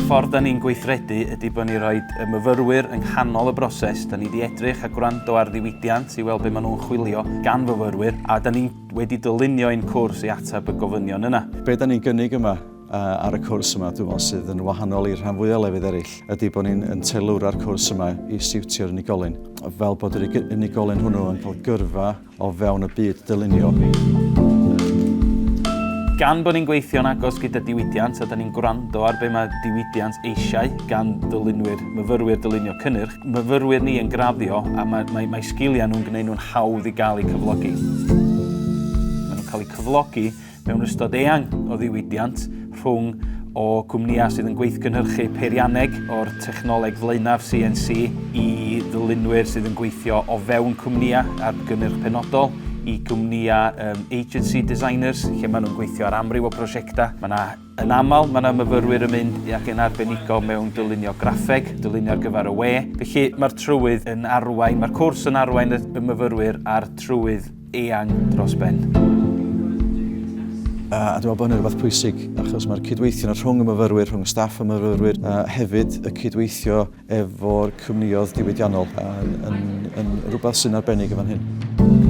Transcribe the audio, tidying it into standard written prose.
ffordd da ni'n gweithredu ydy bod ni rhoi y myfyrwyr yng nghanol y broses. Da ni wedi edrych a gwrando ar ddiwydiant i weld be maen nhw'n chwilio gan fyfyrwyr, a da ni wedi dylunio ein cwrs i atab y gofynion yna. Be da ni'n gynnig yma ar y cwrs yma, dwi'n meddwl sydd yn wahanol i'r rhan fwyaf lefydd eraill, ydy bod ni'n teilwra'r cwrs yma i siwtio'r unigolyn. Fel bod yr unigolyn hwnnw yn cael gyrfa o fewn y byd dylunio. Gan bod ni'n gweithio'n agos gyda diwydiant a da ni'n gwrando ar be mae diwydiant eisiau gan myfyrwyr dylunio Cynnyrch, myfyrwyr ni yn graddio a mae sgiliau nhw'n gwneud nhw'n hawdd i gael eu cyflogi. Maen nhw'n cael eu cyflogi mewn ystod eang o ddiwydiant rhwng o cwmnïau sydd yn gweithgynhyrchu peirianneg o'r technoleg flaenaf CNC i ddylunwyr sydd yn gweithio o fewn cwmnïau ar gynnyrch penodol i cwmnïau agency designers lle maen nhw'n gweithio ar amryw o brosiectau. Yn aml, mae yna myfyrwyr yn mynd ac yn arbenigo mewn dylunio graffeg, dylunio ar gyfer y we. Felly mae'r trywydd yn arwain, mae'r cwrs yn arwain y myfyrwyr ar trywydd eang dros ben. A dwi'n meddwl bod hynny'n rhywbeth pwysig, achos mae'r cydweithio rhwng y myfyrwyr, rhwng y staff y myfyrwyr, hefyd y cydweithio efo'r cwmnïoedd diwydiannol yn rhywbeth sy'n arbennig yn fan hyn.